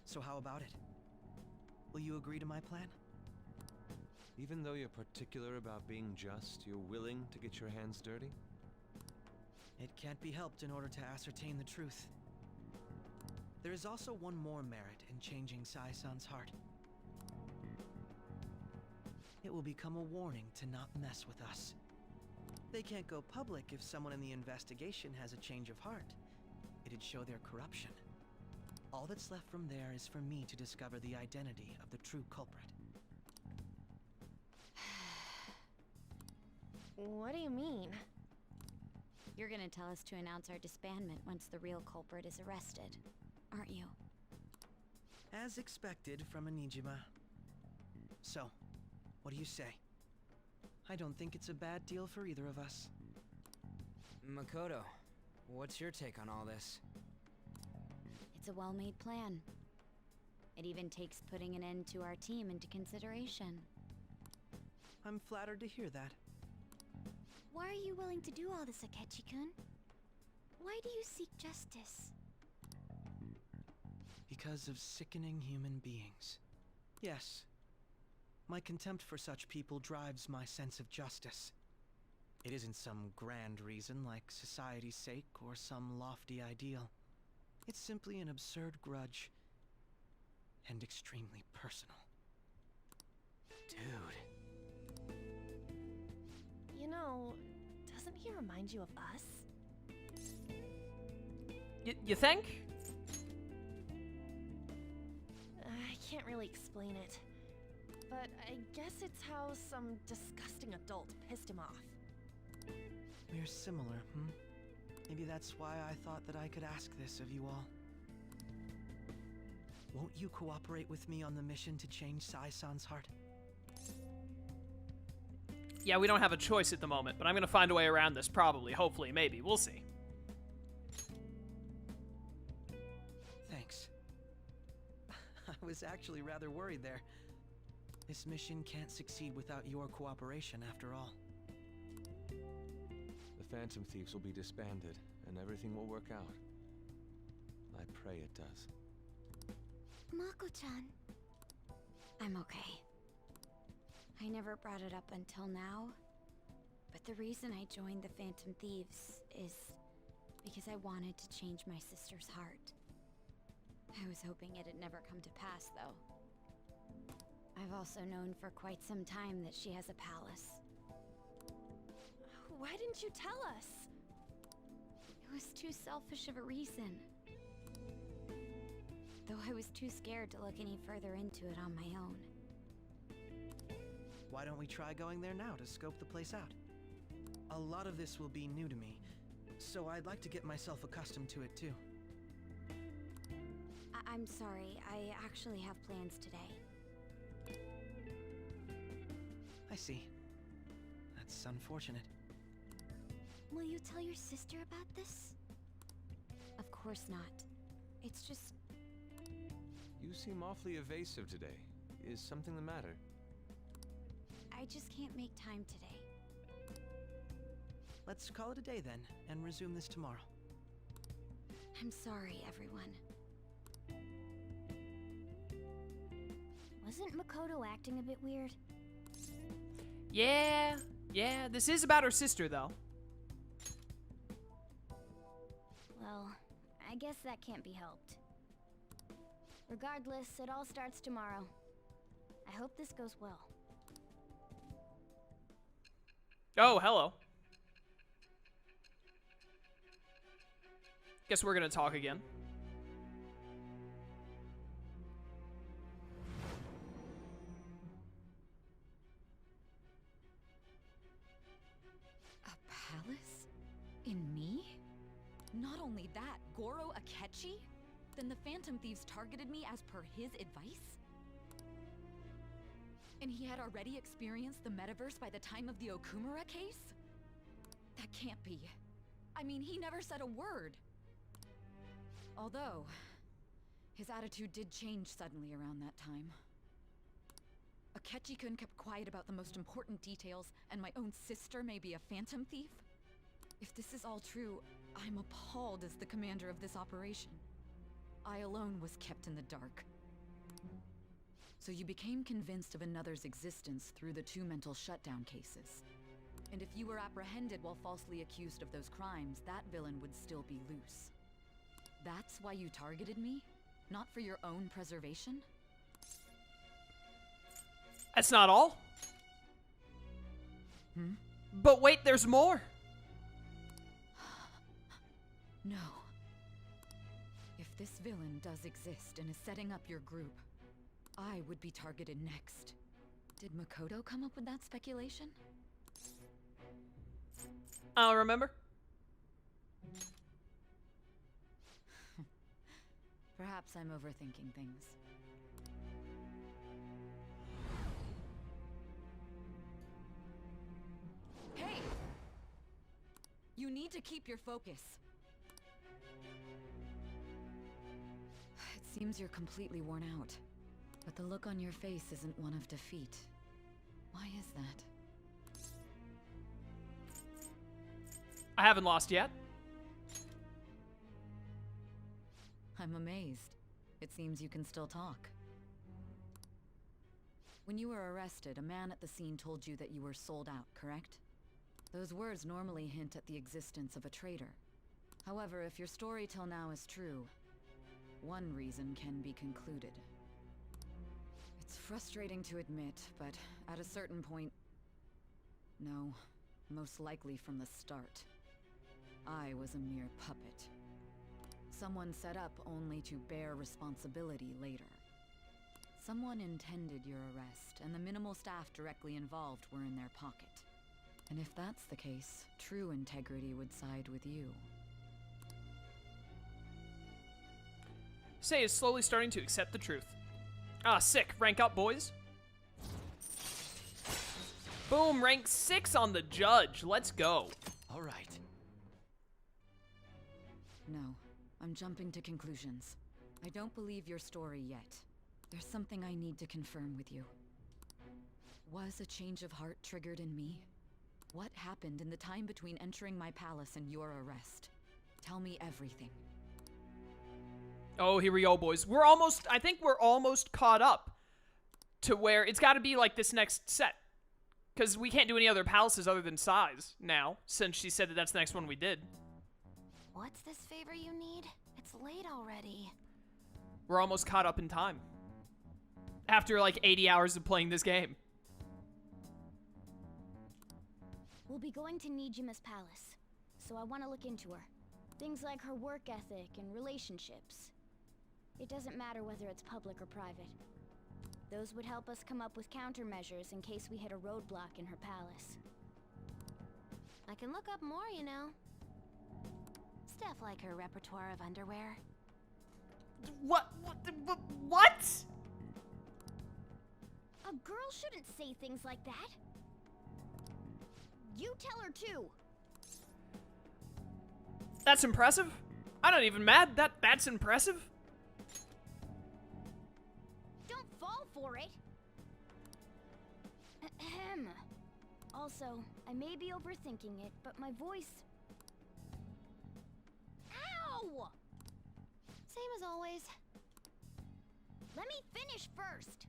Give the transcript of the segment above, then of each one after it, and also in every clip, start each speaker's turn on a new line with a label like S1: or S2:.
S1: So how about it? Will you agree to my plan?
S2: Even though you're particular about being just, you're willing to get your hands dirty?
S1: It can't be helped in order to ascertain the truth. There is also one more merit in changing Sai-san's heart. It will become a warning to not mess with us. They can't go public if someone in the investigation has a change of heart. It'd show their corruption. All that's left from there is for me to discover the identity of the true culprit.
S3: What do you mean?
S4: You're gonna tell us to announce our disbandment once the real culprit is arrested, aren't you?
S1: As expected from a Nijima. So, what do you say? I don't think it's a bad deal for either of us.
S5: Makoto, what's your take on all this?
S4: It's a well-made plan. It even takes putting an end to our team into consideration.
S1: I'm flattered to hear that.
S3: Why are you willing to do all this, Akechi-kun? Why do you seek justice?
S1: Because of sickening human beings. Yes. My contempt for such people drives my sense of justice. It isn't some grand reason like society's sake or some lofty ideal. It's simply an absurd grudge. And extremely personal.
S5: Dude.
S3: You know, doesn't he remind you of us?
S6: You think?
S3: I can't really explain it. But I guess it's how some disgusting adult pissed him off.
S1: We're similar, hmm? Maybe that's why I thought that I could ask this of you all. Won't you cooperate with me on the mission to change Sai-san's heart?
S6: Yeah, we don't have a choice at the moment, but I'm gonna find a way around this, probably, hopefully, maybe. We'll see.
S1: Thanks. I was actually rather worried there. This mission can't succeed without your cooperation, after all.
S2: The Phantom Thieves will be disbanded, and everything will work out. I pray it does.
S3: Mako-chan.
S4: I'm okay. I never brought it up until now, but the reason I joined the Phantom Thieves is because I wanted to change my sister's heart. I was hoping it'd never come to pass, though. I've also known for quite some time that she has a palace.
S3: Why didn't you tell us?
S4: It was too selfish of a reason. Though I was too scared to look any further into it on my own.
S1: Why don't we try going there now to scope the place out? A lot of this will be new to me, so I'd like to get myself accustomed to it too.
S4: I'm sorry, I actually have plans today.
S1: I see. That's unfortunate.
S3: Will you tell your sister about this?
S4: Of course not. It's just...
S2: You seem awfully evasive today. Is something the matter?
S4: I just can't make time today.
S1: Let's call it a day then, and resume this tomorrow.
S4: I'm sorry, everyone.
S3: Wasn't Makoto acting a bit weird?
S6: Yeah, this is about her sister, though.
S3: Well, I guess that can't be helped. Regardless, it all starts tomorrow. I hope this goes well.
S6: Oh, hello. Guess we're gonna talk again.
S7: A palace? In me? Not only that, Goro Akechi? Then the Phantom Thieves targeted me as per his advice? And he had already experienced the Metaverse by the time of the Okumura case? That can't be. I mean, he never said a word. Although, his attitude did change suddenly around that time. Akechi-kun kept quiet about the most important details, and my own sister may be a Phantom Thief? If this is all true, I'm appalled as the commander of this operation. I alone was kept in the dark. So you became convinced of another's existence through the 2 mental shutdown cases. And if you were apprehended while falsely accused of those crimes, that villain would still be loose. That's why you targeted me? Not for your own preservation?
S6: That's not all. But wait, there's more.
S7: No. If this villain does exist and is setting up your group, I would be targeted next. Did Makoto come up with that speculation?
S6: I'll remember.
S7: Perhaps I'm overthinking things. Hey! You need to keep your focus. It seems you're completely worn out. But the look on your face isn't one of defeat. Why is that?
S6: I haven't lost yet.
S7: I'm amazed. It seems you can still talk. When you were arrested, a man at the scene told you that you were sold out, correct? Those words normally hint at the existence of a traitor. However, if your story till now is true, one reason can be concluded. It's frustrating to admit, but at a certain point... No, most likely from the start. I was a mere puppet. Someone set up only to bear responsibility later. Someone intended your arrest, and the minimal staff directly involved were in their pocket. And if that's the case, true integrity would side with you.
S6: Sei is slowly starting to accept the truth. Ah, sick. Rank up, boys. Boom, rank 6 on the judge. Let's go.
S1: All right.
S7: No, I'm jumping to conclusions. I don't believe your story yet. There's something I need to confirm with you. Was a change of heart triggered in me? What happened in the time between entering my palace and your arrest? Tell me everything.
S6: Oh, here we go, boys. I think we're almost caught up to where it's got to be like this next set. Because we can't do any other palaces other than Sai's now, since she said that that's the next one we did.
S3: What's this favor you need? It's late already.
S6: We're almost caught up in time. After like 80 hours of playing this game.
S8: We'll be going to Nijima's palace, so I want to look into her. Things like her work ethic and relationships. It doesn't matter whether it's public or private. Those would help us come up with countermeasures in case we hit a roadblock in her palace.
S3: I can look up more, you know. Stuff like her repertoire of underwear.
S6: What? What?
S8: A girl shouldn't say things like that. You tell her too.
S6: That's impressive. I'm not even mad. That's impressive.
S8: Don't fall for it. Ahem. Also, I may be overthinking it, but my voice... Ow!
S3: Same as always.
S8: Let me finish first.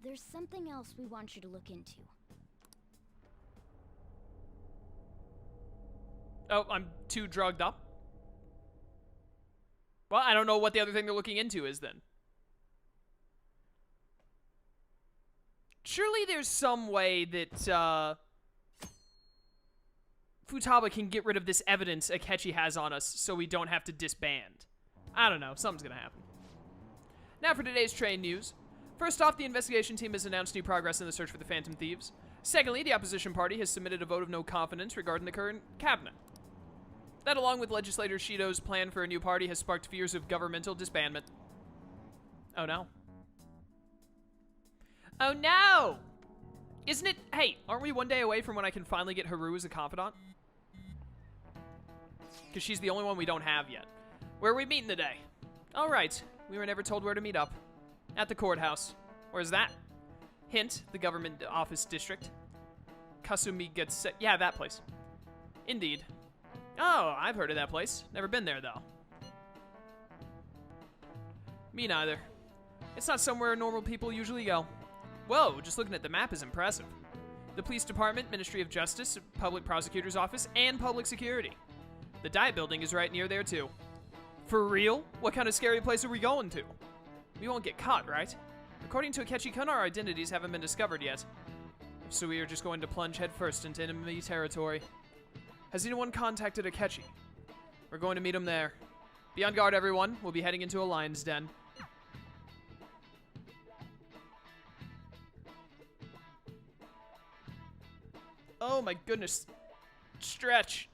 S8: There's something else we want you to look into.
S6: Oh, I'm too drugged up. Well, I don't know what the other thing they're looking into is then. Surely there's some way that Futaba can get rid of this evidence Akechi has on us so we don't have to disband. I don't know. Something's gonna happen. Now for today's train news. First off, the investigation team has announced new progress in the search for the Phantom Thieves. Secondly, the opposition party has submitted a vote of no confidence regarding the current cabinet. That, along with legislator Shido's plan for a new party, has sparked fears of governmental disbandment. Oh no. Oh no! Isn't it... Hey, aren't we one day away from when I can finally get Haru as a confidant? Because she's the only one we don't have yet. Where are we meeting today? Alright, we were never told where to meet up. At the courthouse. Where's that? Hint, the government office district. Kasumi gets... Yeah, that place. Indeed. Oh, I've heard of that place. Never been there, though. Me neither. It's not somewhere normal people usually go. Whoa, just looking at the map is impressive. The police department, Ministry of Justice, Public Prosecutor's Office, and Public Security. The Diet Building is right near there too. For real? What kind of scary place are we going to? We won't get caught, right? According to Akechi-kun, our identities haven't been discovered yet. So we are just going to plunge headfirst into enemy territory. Has anyone contacted Akechi? We're going to meet him there. Be on guard, everyone. We'll be heading into a lion's den. Oh my goodness. Stretch.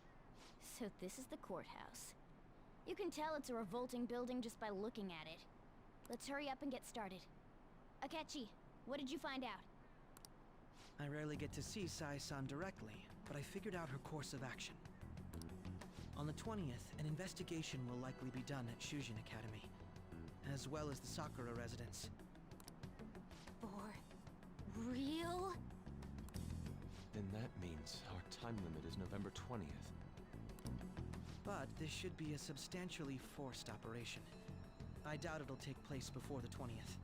S8: So this is the courthouse. You can tell it's a revolting building just by looking at it. Let's hurry up and get started. Akechi, what did you find out?
S1: I rarely get to see Sai-san directly, but I figured out her course of action. On the 20th, an investigation will likely be done at Shujin Academy, as well as the Sakura residence.
S8: For real?
S2: Then that means our time limit is November 20th.
S1: But this should be a substantially forced operation. I doubt it'll take place before the 20th.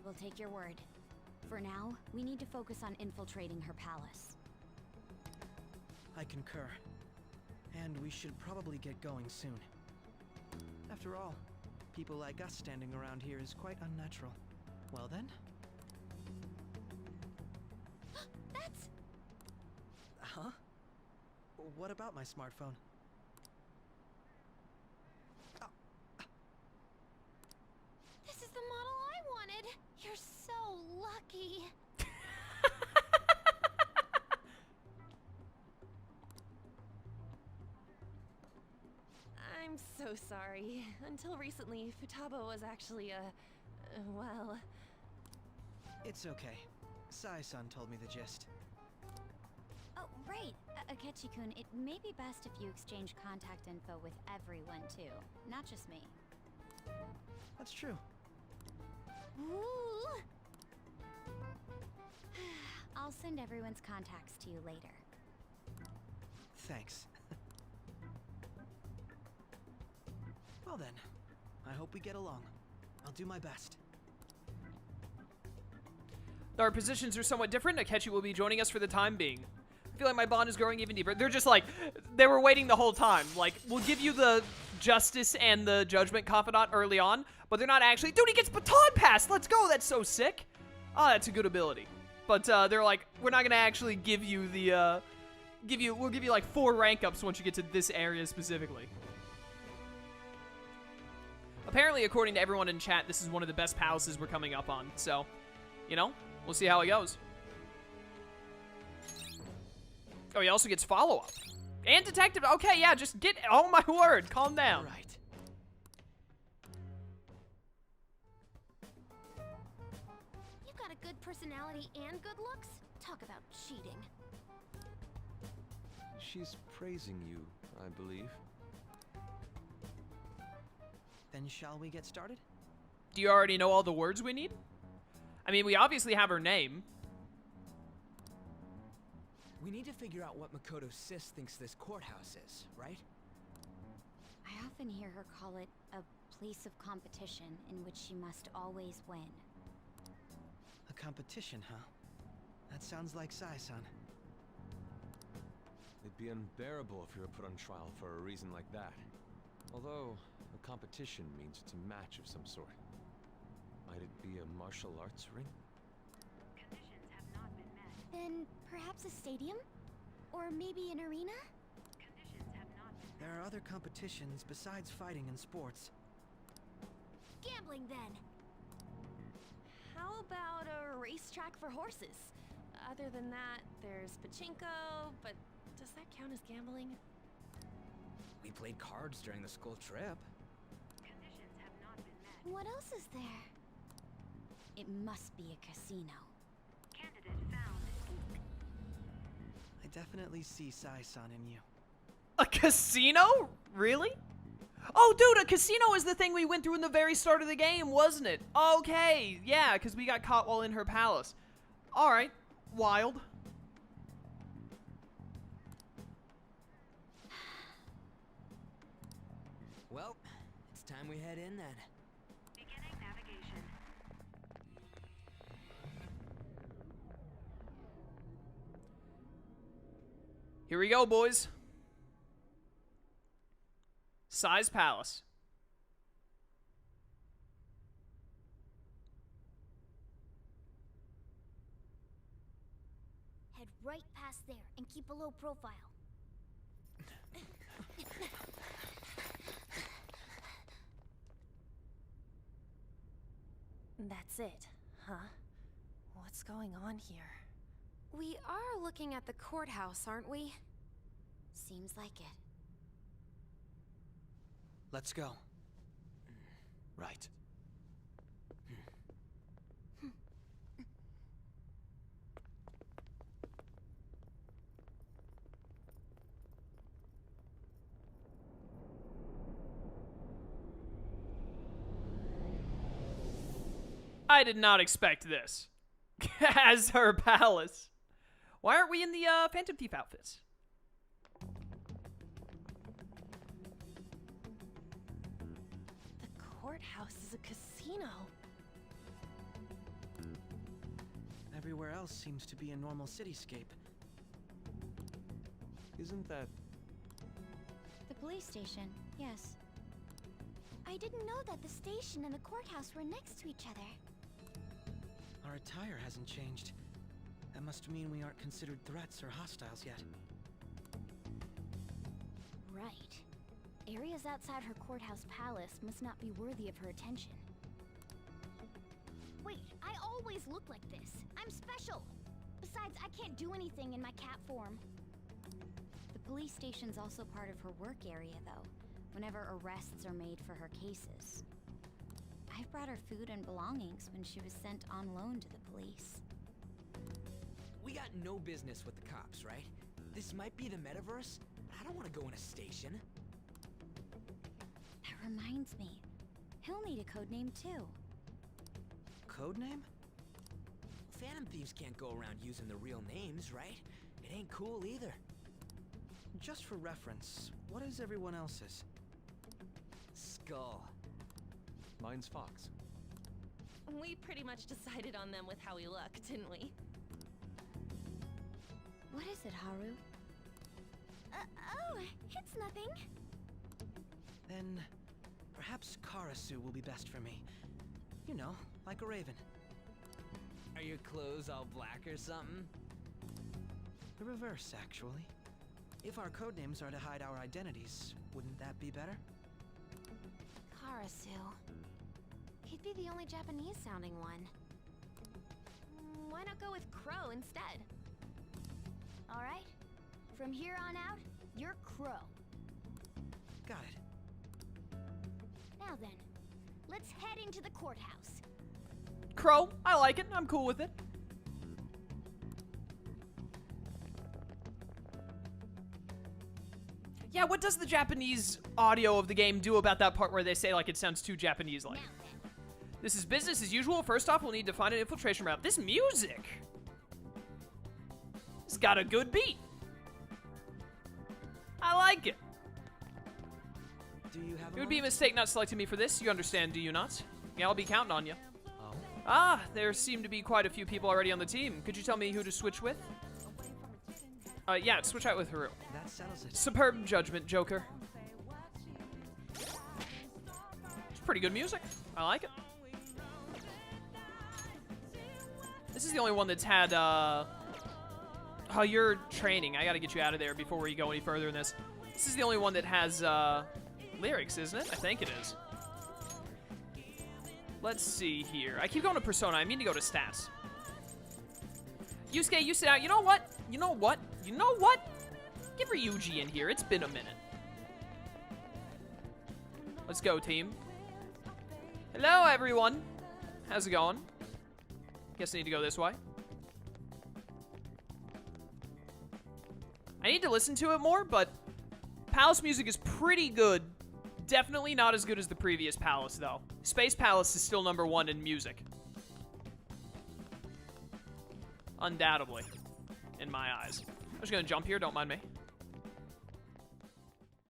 S4: We'll take your word. For now, we need to focus on infiltrating her palace.
S1: I concur. And we should probably get going soon. After all, people like us standing around here is quite unnatural. Well then?
S8: That's...
S1: Huh? What about my smartphone?
S8: This is the model I wanted! You're so lucky!
S3: I'm so sorry. Until recently, Futaba was actually well...
S1: It's okay. Sai-san told me the gist.
S4: Oh, right. Akechi-kun, it may be best if you exchange contact info with everyone, too. Not just me.
S1: That's true.
S8: Ooh!
S4: I'll send everyone's contacts to you later.
S1: Thanks. Well then, I hope we get along. I'll do my best.
S6: Though our positions are somewhat different, Akechi will be joining us for the time being. I feel like my bond is growing even deeper. They're just like, they were waiting the whole time. Like, we'll give you the justice and the judgment confidant early on, but they're not actually. Dude, he gets baton pass. Let's go. That's so sick. Oh, that's a good ability. But they're like, we're not gonna actually give you the we'll give you like 4 rank ups once you get to this area specifically. Apparently, according to everyone in chat, this is one of the best palaces we're coming up on. So, you know, we'll see how it goes. Oh, he also gets follow-up. And detective. Okay, yeah, just get... Oh, my word. Calm down.
S1: Right.
S8: You got a good personality and good looks? Talk about cheating.
S2: She's praising you, I believe.
S1: Then shall we get started?
S6: Do you already know all the words we need? I mean, we obviously have her name.
S5: We need to figure out what Makoto Sis thinks this courthouse is, right?
S4: I often hear her call it a place of competition in which she must always win.
S1: A competition, huh? That sounds like Sai-san.
S2: It'd be unbearable if we were put on trial for a reason like that. Although, a competition means it's a match of some sort. Might it be a martial arts ring?
S4: Conditions have not been met.
S8: Then perhaps a stadium? Or maybe an arena?
S4: Conditions have not been met.
S1: There are other competitions besides fighting and sports.
S8: Gambling, then.
S3: How about a racetrack for horses? Other than that, there's pachinko, but does that count as gambling?
S5: We played cards during the school trip.
S4: Conditions have not been met.
S8: What else is there?
S4: It must be a casino. Candidate found.
S1: I definitely see Sai-san in you.
S6: A casino? Really? Oh, dude, a casino is the thing we went through in the very start of the game, wasn't it? Okay, yeah, because we got caught while in her palace. All right, wild.
S5: Well, it's time we head in then.
S6: Here we go, boys. Size Palace.
S8: Head right past there and keep a low profile.
S3: That's it, huh? What's going on here?
S9: We are looking at the courthouse, aren't we?
S4: Seems like it.
S1: Let's go.
S2: Right.
S6: I did not expect this. As her palace. Why aren't we in the Phantom Thief outfits?
S3: The courthouse is a casino.
S1: Everywhere else seems to be a normal cityscape.
S2: Isn't that...
S4: The police station, yes.
S8: I didn't know that the station and the courthouse were next to each other.
S1: Our attire hasn't changed. That must mean we aren't considered threats or hostiles yet.
S8: Right. Areas outside her courthouse palace must not be worthy of her attention. Wait, I always look like this. I'm special. Besides, I can't do anything in my cat form.
S4: The police station's also part of her work area, though, whenever arrests are made for her cases. I've brought her food and belongings when she was sent on loan to the police.
S5: We got no business with the cops, right? This might be the Metaverse, but I don't want to go in a station.
S4: That reminds me. He'll need a code name, too.
S1: Codename?
S5: Phantom Thieves can't go around using their real names, right? It ain't cool either.
S1: Just for reference, what is everyone else's?
S5: Skull.
S2: Mine's Fox.
S3: We pretty much decided on them with how we look, didn't we?
S4: What is it, Haru?
S8: Oh, it's nothing.
S1: Then, perhaps Karasu will be best for me. You know, like a raven.
S5: Are your clothes all black or something?
S1: The reverse, actually. If our codenames are to hide our identities, wouldn't that be better?
S9: Karasu. He'd be the only Japanese-sounding one.
S3: Why not go with Crow instead?
S8: All right. From here on out, you're Crow.
S1: Got it.
S8: Now then, let's head into the courthouse.
S6: Crow, I like it. I'm cool with it. Yeah, what does the Japanese audio of the game do about that part where they say, like, it sounds too Japanese-like?
S8: Now then,
S6: This is business as usual. First off, we'll need to find an infiltration route. This music! It's got a good beat. I like it.
S1: Do you have
S6: It would be a mistake not selecting me for this. You understand, do you not? Yeah, I'll be counting on you.
S1: Oh.
S6: Ah, there seem to be quite a few people already on the team. Could you tell me who to switch with? Yeah, switch out with Haru.
S1: That settles it.
S6: Superb judgment, Joker. It's pretty good music. I like it. This is the only one that's had, oh, you're training. I gotta get you out of there before we go any further in this. This is the only one that has, lyrics, isn't it? I think it is. Let's see here. I keep going to Persona. I mean to go to stats. Yusuke, you sit out. You know what? You know what? You know what? Get Ryuji in here. It's been a minute. Let's go, team. Hello, everyone. How's it going? Guess I need to go this way. I need to listen to it more, but Palace music is pretty good. Definitely not as good as the previous Palace, though. Space Palace is still #1 in music. Undoubtedly. In my eyes. I'm just gonna jump here, don't mind me.